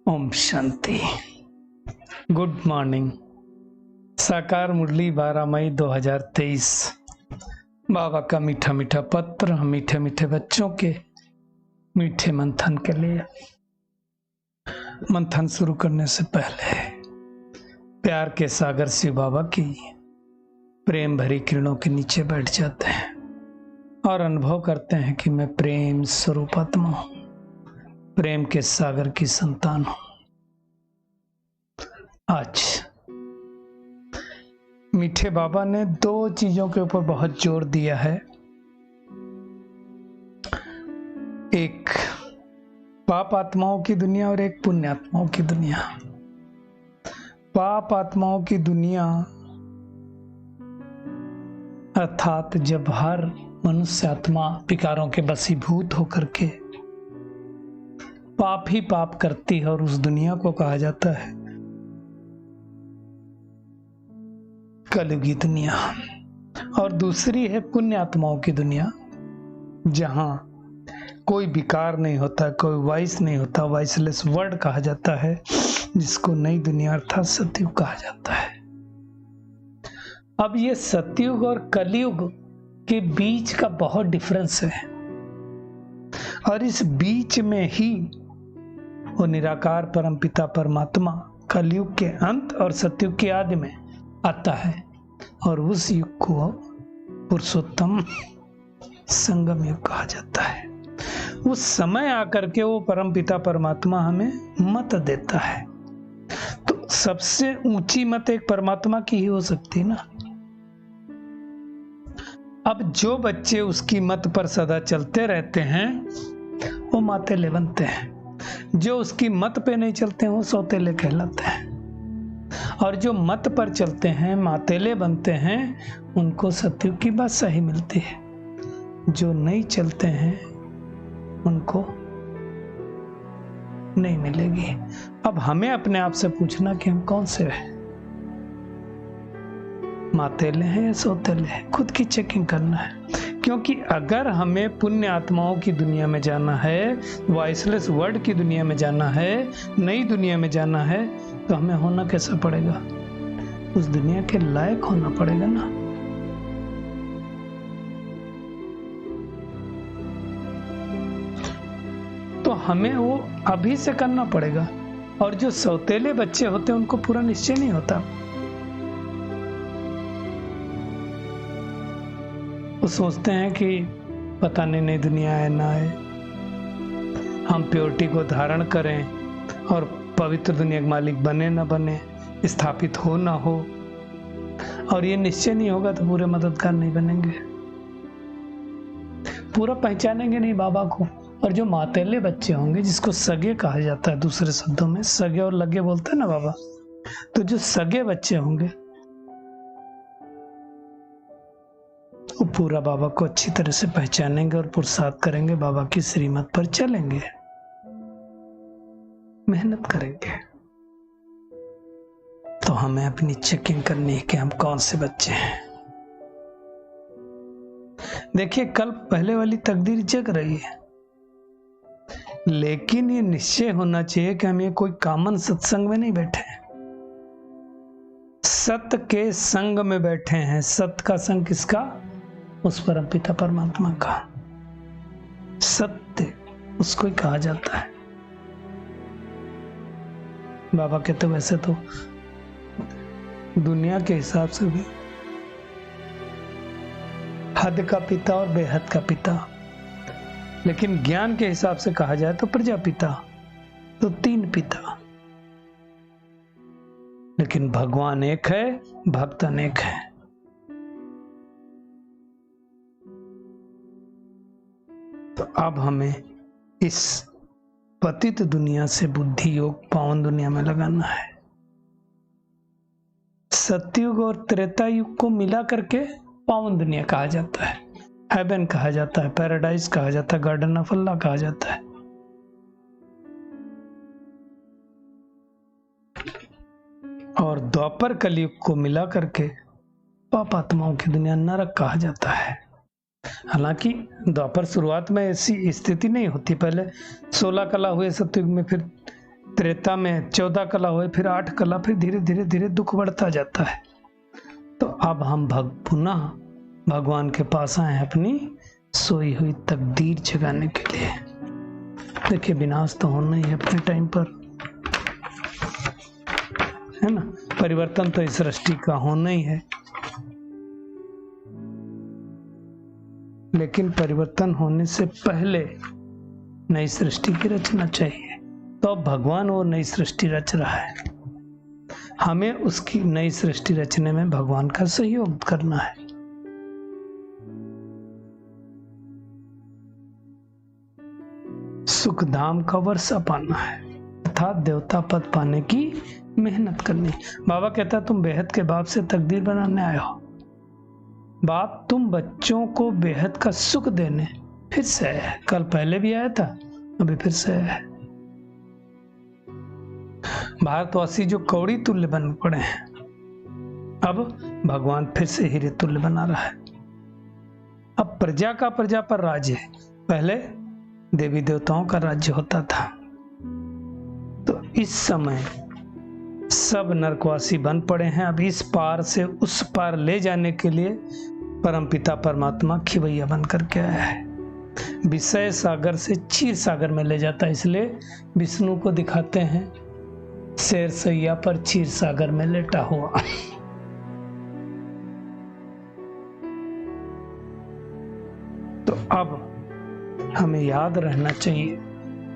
Om Shanti. Good morning. साकार मुरली 12 मई 2023। बाबा का मीठा मीठा पत्र मीठे मीठे बच्चों के मीठे मंथन के लिए। मंथन शुरू करने से पहले प्यार के सागर शिव बाबा की प्रेम भरी किरणों के नीचे बैठ जाते हैं और अनुभव करते हैं कि मैं प्रेम स्वरूप आत्मा हूं, प्रेम के सागर की संतान हूं। आज मीठे बाबा ने दो चीजों के ऊपर बहुत जोर दिया है। एक पाप आत्माओं की दुनिया और एक पुण्य आत्माओं की दुनिया। पाप आत्माओं की दुनिया अर्थात जब हर मनुष्य आत्मा विकारों के वशीभूत होकर के पाप ही पाप करती है और उस दुनिया को कहा जाता है कलयुगी दुनिया। और दूसरी है पुण्य आत्माओं की दुनिया, जहां कोई विकार नहीं होता, कोई वाइस नहीं होता, वाइसलेस वर्ड कहा जाता है, जिसको नई दुनिया अर्थात सतयुग कहा जाता है। अब ये सतयुग और कलयुग के बीच का बहुत डिफरेंस है और इस बीच में ही वो निराकार परमपिता परमात्मा कलयुग के अंत और सतयुग के आदि में आता है और उस युग को पुरुषोत्तम संगम युग कहा जाता है। उस समय आकर के वो परमपिता परमात्मा हमें मत देता है। तो सबसे ऊंची मत एक परमात्मा की ही हो सकती ना। अब जो बच्चे उसकी मत पर सदा चलते रहते हैं वो मातेले बनते हैं, जो उसकी मत पे नहीं चलते हैं वो सौतेले कहलाते हैं, और जो मत पर चलते हैं मातेले बनते हैं उनको सतयुग की बात सही मिलती है। जो नहीं चलते हैं उनको नहीं मिलेगी। अब हमें अपने आप से पूछना कि हम कौन से हैं, मातेले हैं या सौतेले हैं, खुद की चेकिंग करना है। क्योंकि अगर हमें पुण्य आत्माओं की दुनिया में जाना है, वॉइसलेस वर्ड की दुनिया में जाना है, नई दुनिया में जाना है, तो हमें होना कैसा पड़ेगा? उस दुनिया के लायक होना पड़ेगा ना। तो हमें वो अभी से करना पड़ेगा। और जो सौतेले बच्चे होते हैं उनको पूरा निश्चय नहीं होता। वो सोचते हैं कि पता नहीं नई दुनिया है ना है, हम प्योरिटी को धारण करें और पवित्र दुनिया के मालिक बने ना बने, स्थापित हो ना हो, और ये निश्चय नहीं होगा तो पूरे मददगार नहीं बनेंगे, पूरा पहचानेंगे नहीं बाबा को। और जो मातेले बच्चे होंगे, जिसको सगे कहा जाता है, दूसरे शब्दों में सगे और लगे बोलते हैं ना बाबा, तो जो सगे बच्चे होंगे वो पूरा बाबा को अच्छी तरह से पहचानेंगे और पुरुषार्थ करेंगे, बाबा की श्रीमत पर चलेंगे, मेहनत करेंगे। तो हमें अपनी चेकिंग करनी है कि हम कौन से बच्चे हैं। देखिए, कल पहले वाली तकदीर जग रही है, लेकिन ये निश्चय होना चाहिए कि हम ये कोई कॉमन सत्संग में नहीं बैठे हैं, सत्य के संग में बैठे हैं। सत्य का संग किसका? उस परमपिता परमात्मा का। सत्य उसको ही कहा जाता है। बाबा कहते वैसे तो दुनिया के हिसाब से भी हद का पिता और बेहद का पिता, लेकिन ज्ञान के हिसाब से कहा जाए तो प्रजापिता, तो तीन पिता। लेकिन भगवान एक है, भक्त अनेक है। तो अब हमें इस पतित दुनिया से बुद्धि योग पावन दुनिया में लगाना है। सतयुग और त्रेता युग को मिला करके पावन दुनिया कहा जाता है, हेवन कहा जाता है, पैराडाइज कहा जाता है, गार्डन ऑफ अल्लाह कहा जाता है। और द्वापर कलयुग को मिला करके पाप आत्माओं की दुनिया नरक कहा जाता है। हालांकि द्वापर शुरुआत में ऐसी स्थिति नहीं होती, पहले 16 कला हुए सतयुग में, फिर त्रेता में 14 कला हुए, फिर 8 कला, फिर धीरे धीरे धीरे दुख बढ़ता जाता है। तो अब हम पुनः भगवान के पास आए अपनी सोई हुई तकदीर जगाने के लिए। देखिए विनाश तो होना ही है अपने टाइम पर, है ना। परिवर्तन तो इस सृष्टि का होना ही है, लेकिन परिवर्तन होने से पहले नई सृष्टि की रचना चाहिए। तो अब भगवान वो नई सृष्टि रच रहा है, हमें उसकी नई सृष्टि रचने में भगवान का सहयोग करना है। सुख धाम का वर्षा पाना है, अर्थात देवता पद पाने की मेहनत करनी। बाबा कहता तुम बेहद के बाप से तकदीर बनाने आए हो। बाप तुम बच्चों को बेहद का सुख देने फिर से है। कल पहले भी आया था, अभी फिर से है। भारतवासी जो कौड़ी तुल्य बन पड़े हैं, अब भगवान फिर से हीरे तुल्य बना रहा है। अब प्रजा का प्रजा पर राज्य है। पहले देवी देवताओं का राज्य होता था, तो इस समय सब नरकवासी बन पड़े हैं। अब इस पार से उस पार ले जाने के लिए परमपिता परमात्मा खिवैया बन करके आया है। विषय सागर से क्षीर सागर में ले जाता है, इसलिए विष्णु को दिखाते हैं शेर सैया पर क्षीर सागर में लेटा हुआ। तो अब हमें याद रहना चाहिए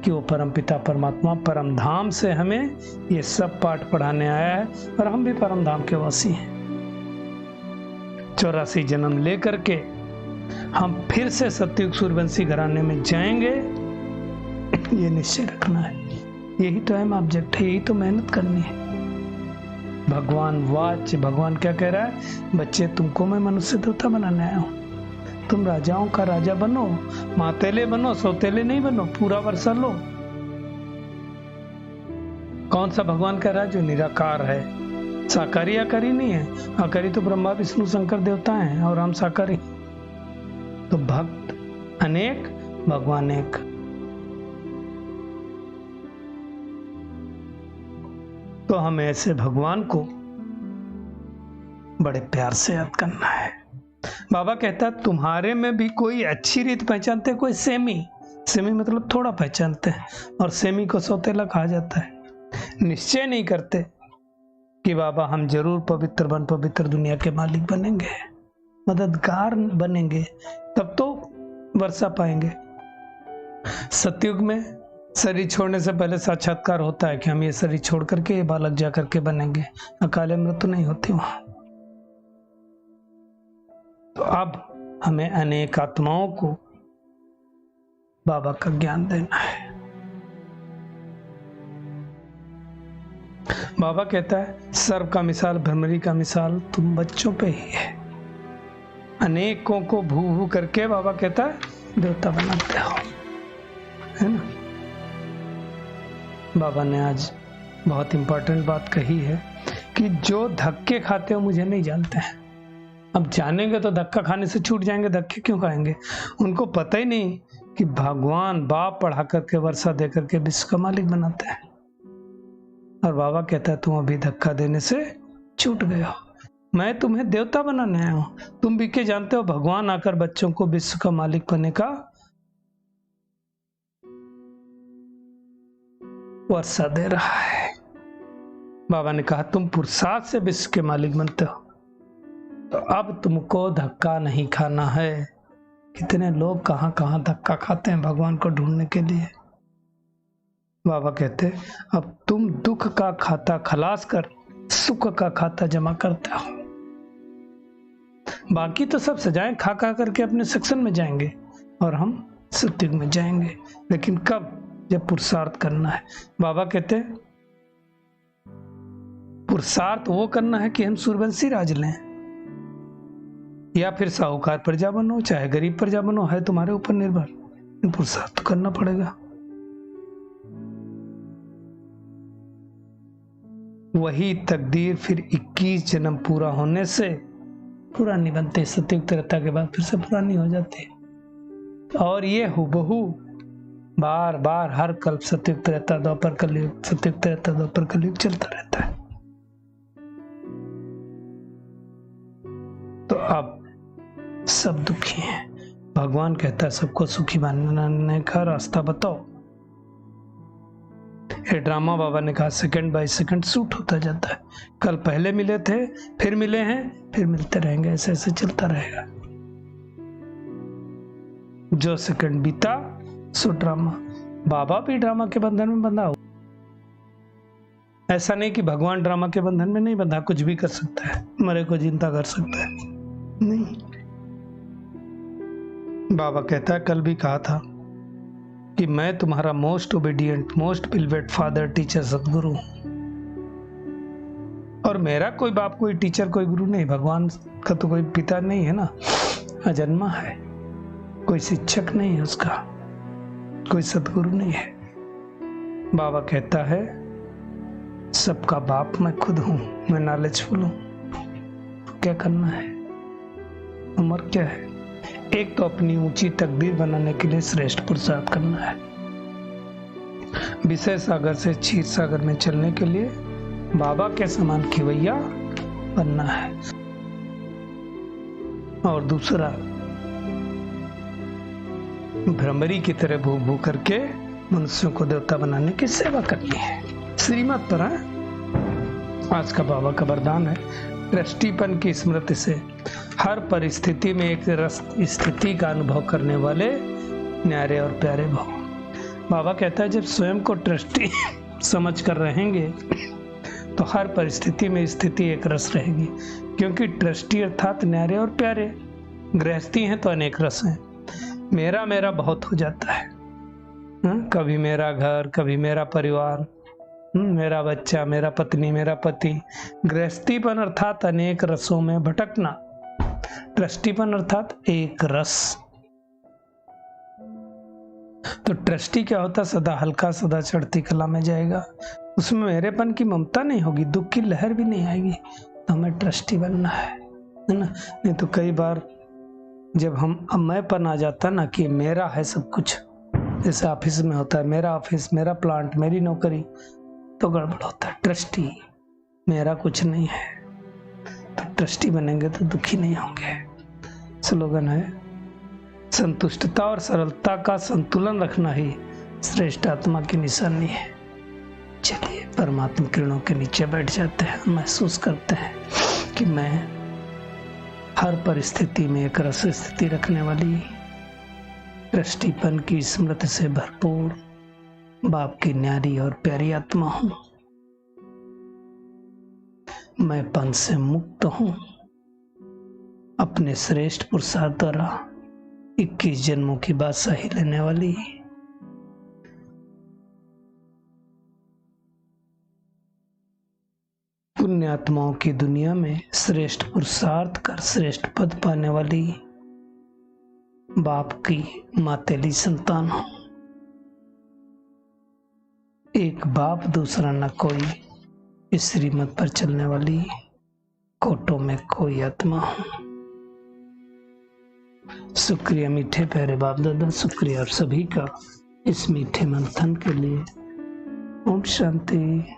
कि वो परमपिता परमात्मा परम धाम से हमें ये सब पाठ पढ़ाने आया है, और हम भी परम धाम के वासी हैं। 84 जन्म लेकर के हम फिर से सतयुग सूर्यवंशी घराने में जाएंगे, ये निश्चय रखना है। यही तो अहम ऑब्जेक्ट है, यही तो मेहनत करनी है। भगवान वाच, भगवान क्या कह रहा है? बच्चे तुमको मैं मनुष्य देवता बनाने आया हूं, तुम राजाओं का राजा बनो, मातेले बनो, सौतेले नहीं बनो, पूरा वर्षा लो। कौन सा भगवान कह रहा है? जो निराकार है, साकारी आकारी नहीं है। आकारी तो ब्रह्मा विष्णु शंकर देवता हैं, और हम साकारी। तो भक्त अनेक, भगवान एक। तो हमें ऐसे भगवान को बड़े प्यार से याद करना है। बाबा कहता है तुम्हारे में भी कोई अच्छी रीत पहचानते, कोई सेमी। सेमी मतलब थोड़ा पहचानते हैं, और सेमी को सौतेला कहा जाता है। निश्चय नहीं करते कि बाबा हम जरूर पवित्र दुनिया के मालिक बनेंगे, मददगार बनेंगे, तब तो वर्षा पाएंगे। सतयुग में शरीर छोड़ने से पहले साक्षात्कार होता है कि हम ये शरीर छोड़ करके ये बालक जा करके बनेंगे, अकाले मृत्यु नहीं होती वहां। तो अब हमें अनेक आत्माओं को बाबा का ज्ञान देना है। बाबा कहता है सर्व का मिसाल, भ्रमरी का मिसाल तुम बच्चों पे ही है। अनेकों को भू भू करके बाबा कहता है देवता बनाते हो, है ना। बाबा ने आज बहुत इंपॉर्टेंट बात कही है कि जो धक्के खाते हो मुझे नहीं जानते हैं। अब जानेंगे तो धक्का खाने से छूट जाएंगे, धक्के क्यों खाएंगे? उनको पता ही नहीं कि भगवान बाप पढ़ा करके वर्षा दे करके विश्व का मालिक बनाते हैं। और बाबा कहता है तुम अभी धक्का देने से छूट गए हो, मैं तुम्हें देवता बनाने आया हूं। तुम भी के जानते हो भगवान आकर बच्चों को विश्व का मालिक बनने का वर्षा दे रहा है। बाबा ने कहा तुम पुरुषार्थ से विश्व के मालिक बनते हो, तो अब तुमको धक्का नहीं खाना है। कितने लोग कहां कहां धक्का खाते हैं भगवान को ढूंढने के लिए। बाबा कहते अब तुम दुख का खाता खलास कर सुख का खाता जमा करते हो। बाकी तो सब सजाएं खा खा करके अपने सेक्शन में जाएंगे, और हम सतयुग में जाएंगे। लेकिन कब? जब पुरुषार्थ करना है। बाबा कहते पुरुषार्थ वो करना है कि हम सूर्यवंशी राज लें, या फिर साहूकार प्रजा बनो, चाहे गरीब प्रजा बनो, है तुम्हारे ऊपर निर्भर। पुरुषार्थ तो करना पड़ेगा। वही तकदीर फिर 21 जन्म पूरा होने से पूरा नहीं बनते, सतयुग त्रेता के बाद फिर से पुरानी हो जाती है। और ये हुबहू बार बार हर कल्प सतयुग त्रेता द्वापर कलयुग, सतयुग त्रेता द्वापर कलयुग चलता रहता है। तो अब सब दुखी हैं। भगवान कहता है सबको सुखी बनाने का रास्ता बताओ। ये ड्रामा बाबा ने कहा सेकंड बाय सेकंड सूट होता जाता है। कल पहले मिले थे, फिर मिले हैं, फिर मिलते रहेंगे, ऐसे ऐसे चलता रहेगा। जो सेकंड बीता सो ड्रामा। बाबा भी ड्रामा के बंधन में बंधा हो। ऐसा नहीं कि भगवान ड्रामा के बंधन में नहीं बंधा, कुछ भी कर सकता है, मरे को जिंदा कर सकता है। नहीं, बाबा कहता है कल भी कहा था कि मैं तुम्हारा most obedient, most beloved father, teacher, सदगुरु। और मेरा कोई बाप, कोई टीचर, कोई गुरु नहीं। भगवान का तो कोई पिता नहीं है ना, अजन्मा है। कोई शिक्षक नहीं है उसका, कोई सदगुरु नहीं है। बाबा कहता है सबका बाप मैं खुद हूं, मैं नॉलेजफुल हूं। क्या करना है, उम्र क्या है? एक तो अपनी ऊंची तकदीर बनाने के लिए श्रेष्ठ पुरुषार्थ करना है। विषय सागर से क्षीर सागर में चलने के लिए बाबा के समान खिवैया बनना है। और दूसरा, भ्रमरी की तरह भू भू करके मनुष्यों को देवता बनाने की सेवा करनी है। श्रीमत पर है आज का बाबा का वरदान है। दृष्टिपन की स्मृति से हर परिस्थिति में एक रस स्थिति का अनुभव करने वाले न्यारे और प्यारे भाव। बाबा कहता है जब स्वयं को दृष्टि समझ कर रहेंगे तो हर परिस्थिति में स्थिति एक रस रहेगी, क्योंकि दृष्टि अर्थात न्यारे और प्यारे। गृहस्थी हैं तो अनेक रस हैं। मेरा मेरा बहुत हो जाता है। कभी मेरा घर, कभी मेरा परिवार, मेरा बच्चा, मेरा पत्नी, मेरा पति। गृहस्थीपन अर्थात अनेक रसों में भटकना, दृष्टिपन अर्थात एक रस। तो दृष्टि क्या होता? सदा हल्का, सदा चढ़ती कला में जाएगा। उसमें मेरेपन की ममता नहीं होगी, दुख की लहर भी नहीं आएगी। तो हमें दृष्टि बनना है ना। नहीं तो कई बार जब हम मैंपन आ जाता ना कि मेरा है सब कुछ, जैसे ऑफिस में होता है मेरा ऑफिस, मेरा प्लांट, मेरी नौकरी, तो गड़बड़ होता है। दृष्टि मेरा कुछ नहीं है। तो दृष्टि बनेंगे तो दुखी नहीं होंगे। स्लोगन है संतुष्टता और सरलता का संतुलन रखना ही श्रेष्ठ आत्मा की निशानी है। चलिए परमात्मा किरणों के नीचे बैठ जाते हैं, महसूस करते हैं कि मैं हर परिस्थिति में एक रस स्थिति रखने वाली, दृष्टिपन की स्मृति से भरपूर बाप की न्यारी और प्यारी आत्मा हूं। मैं पन से मुक्त हूं। अपने श्रेष्ठ पुरुषार्थ द्वारा 21 जन्मों की बादशाही लेने वाली पुण्य आत्माओं की दुनिया में श्रेष्ठ पुरुषार्थ कर श्रेष्ठ पद पाने वाली बाप की मातेली संतान हूं। एक बाप दूसरा न कोई, इस श्रीमत पर चलने वाली कोटों में कोई आत्मा हूं। शुक्रिया मीठे प्यारे बाप दादा, शुक्रिया आप सभी का इस मीठे मंथन के लिए। ओम शांति।